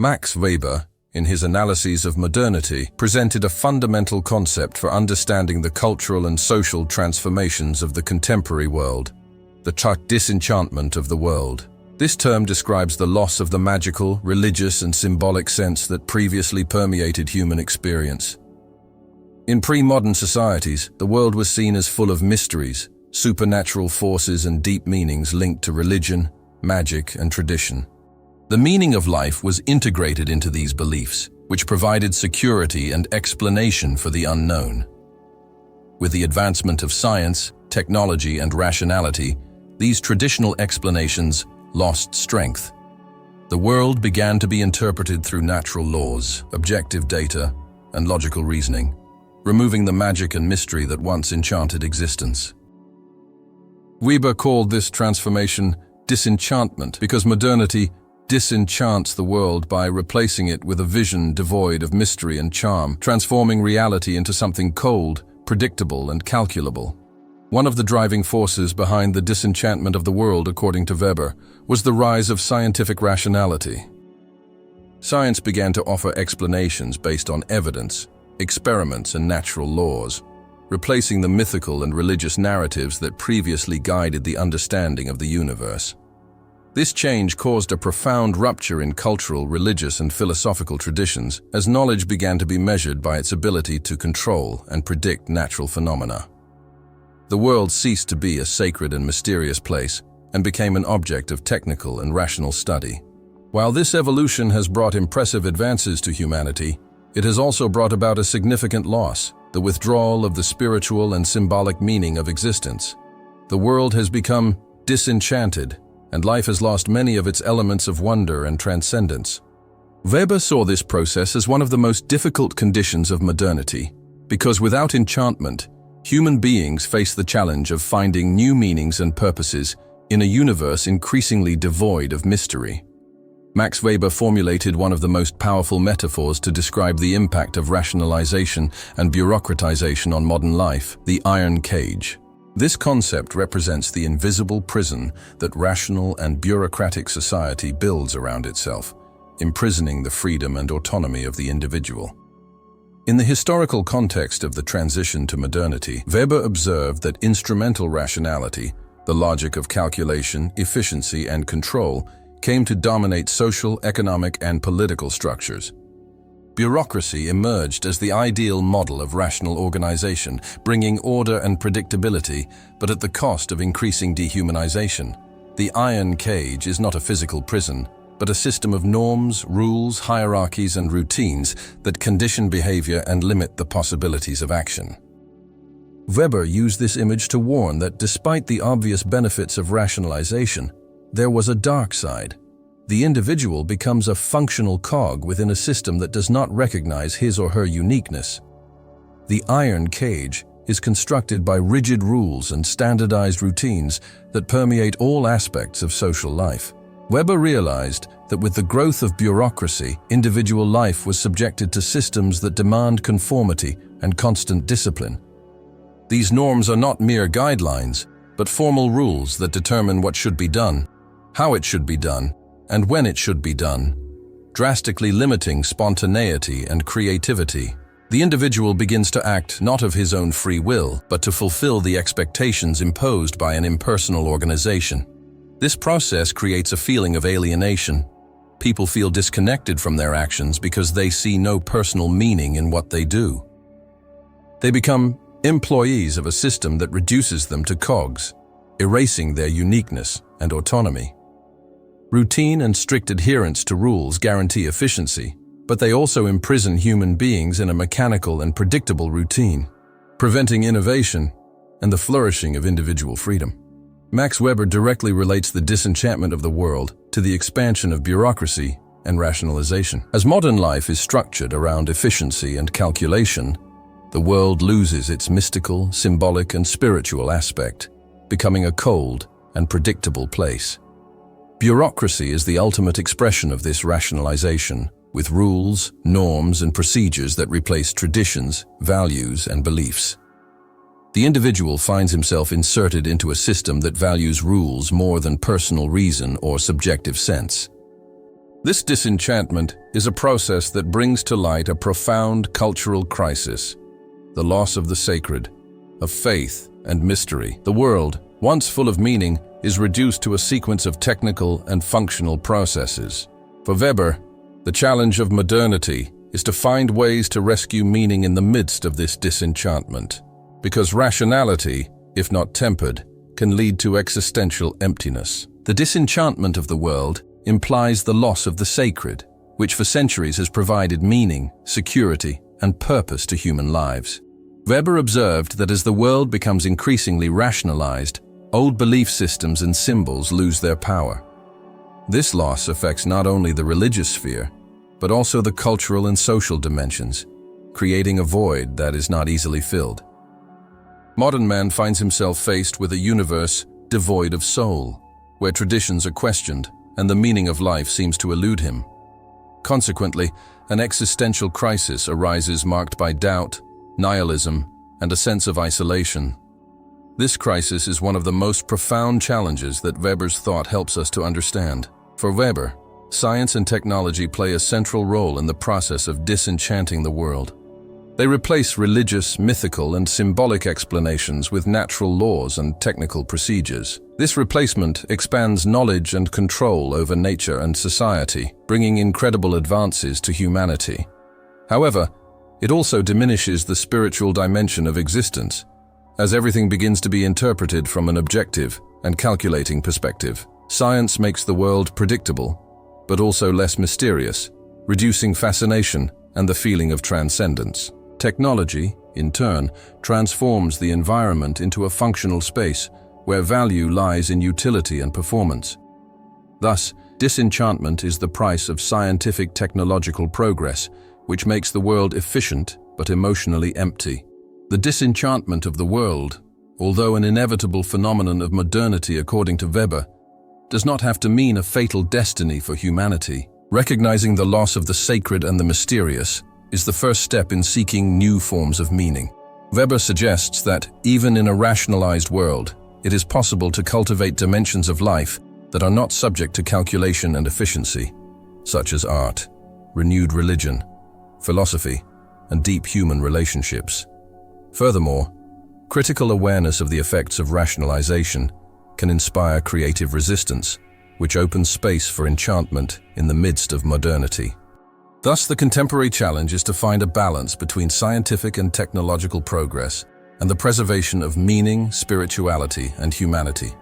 Max Weber, in his analyses of modernity, presented a fundamental concept for understanding the cultural and social transformations of the contemporary world, the disenchantment of the world. This term describes the loss of the magical, religious, and symbolic sense that previously permeated human experience. In pre-modern societies, the world was seen as full of mysteries, supernatural forces, and deep meanings linked to religion, magic, and tradition. The meaning of life was integrated into these beliefs, which provided security and explanation for the unknown. With the advancement of science, technology, and rationality, these traditional explanations lost strength. The world began to be interpreted through natural laws, objective data, and logical reasoning, removing the magic and mystery that once enchanted existence. Weber called this transformation disenchantment because modernity disenchants the world by replacing it with a vision devoid of mystery and charm, transforming reality into something cold, predictable, and calculable. One of the driving forces behind the disenchantment of the world, according to Weber, was the rise of scientific rationality. Science began to offer explanations based on evidence, experiments, and natural laws, replacing the mythical and religious narratives that previously guided the understanding of the universe. This change caused a profound rupture in cultural, religious, and philosophical traditions as knowledge began to be measured by its ability to control and predict natural phenomena. The world ceased to be a sacred and mysterious place and became an object of technical and rational study. While this evolution has brought impressive advances to humanity, it has also brought about a significant loss, the withdrawal of the spiritual and symbolic meaning of existence. The world has become disenchanted, and life has lost many of its elements of wonder and transcendence. Weber saw this process as one of the most difficult conditions of modernity, because without enchantment, human beings face the challenge of finding new meanings and purposes in a universe increasingly devoid of mystery. Max Weber formulated one of the most powerful metaphors to describe the impact of rationalization and bureaucratization on modern life: the iron cage. This concept represents the invisible prison that rational and bureaucratic society builds around itself, imprisoning the freedom and autonomy of the individual. In the historical context of the transition to modernity, Weber observed that instrumental rationality, the logic of calculation, efficiency, and control, came to dominate social, economic, and political structures. Bureaucracy emerged as the ideal model of rational organization, bringing order and predictability, but at the cost of increasing dehumanization. The iron cage is not a physical prison, but a system of norms, rules, hierarchies, and routines that condition behavior and limit the possibilities of action. Weber used this image to warn that despite the obvious benefits of rationalization, there was a dark side. The individual becomes a functional cog within a system that does not recognize his or her uniqueness. The iron cage is constructed by rigid rules and standardized routines that permeate all aspects of social life. Weber realized that with the growth of bureaucracy, individual life was subjected to systems that demand conformity and constant discipline. These norms are not mere guidelines, but formal rules that determine what should be done, how it should be done, and when it should be done, drastically limiting spontaneity and creativity. The individual begins to act not of his own free will, but to fulfill the expectations imposed by an impersonal organization. This process creates a feeling of alienation. People feel disconnected from their actions because they see no personal meaning in what they do. They become employees of a system that reduces them to cogs, erasing their uniqueness and autonomy. Routine and strict adherence to rules guarantee efficiency, but they also imprison human beings in a mechanical and predictable routine, preventing innovation and the flourishing of individual freedom. Max Weber directly relates the disenchantment of the world to the expansion of bureaucracy and rationalization. As modern life is structured around efficiency and calculation, the world loses its mystical, symbolic, and spiritual aspect, becoming a cold and predictable place. Bureaucracy is the ultimate expression of this rationalization, with rules, norms, and procedures that replace traditions, values, and beliefs. The individual finds himself inserted into a system that values rules more than personal reason or subjective sense. This disenchantment is a process that brings to light a profound cultural crisis, the loss of the sacred, of faith and mystery. The world, once full of meaning, is reduced to a sequence of technical and functional processes. For Weber, the challenge of modernity is to find ways to rescue meaning in the midst of this disenchantment, because rationality, if not tempered, can lead to existential emptiness. The disenchantment of the world implies the loss of the sacred, which for centuries has provided meaning, security, and purpose to human lives. Weber observed that as the world becomes increasingly rationalized, old belief systems and symbols lose their power. This loss affects not only the religious sphere, but also the cultural and social dimensions, creating a void that is not easily filled. Modern man finds himself faced with a universe devoid of soul, where traditions are questioned and the meaning of life seems to elude him. Consequently, an existential crisis arises marked by doubt, nihilism, and a sense of isolation. This crisis is one of the most profound challenges that Weber's thought helps us to understand. For Weber, science and technology play a central role in the process of disenchanting the world. They replace religious, mythical, and symbolic explanations with natural laws and technical procedures. This replacement expands knowledge and control over nature and society, bringing incredible advances to humanity. However, it also diminishes the spiritual dimension of existence, as everything begins to be interpreted from an objective and calculating perspective. Science makes the world predictable, but also less mysterious, reducing fascination and the feeling of transcendence. Technology, in turn, transforms the environment into a functional space where value lies in utility and performance. Thus, disenchantment is the price of scientific technological progress, which makes the world efficient but emotionally empty. The disenchantment of the world, although an inevitable phenomenon of modernity according to Weber, does not have to mean a fatal destiny for humanity. Recognizing the loss of the sacred and the mysterious is the first step in seeking new forms of meaning. Weber suggests that, even in a rationalized world, it is possible to cultivate dimensions of life that are not subject to calculation and efficiency, such as art, renewed religion, philosophy, and deep human relationships. Furthermore, critical awareness of the effects of rationalization can inspire creative resistance, which opens space for enchantment in the midst of modernity. Thus, the contemporary challenge is to find a balance between scientific and technological progress and the preservation of meaning, spirituality, and humanity.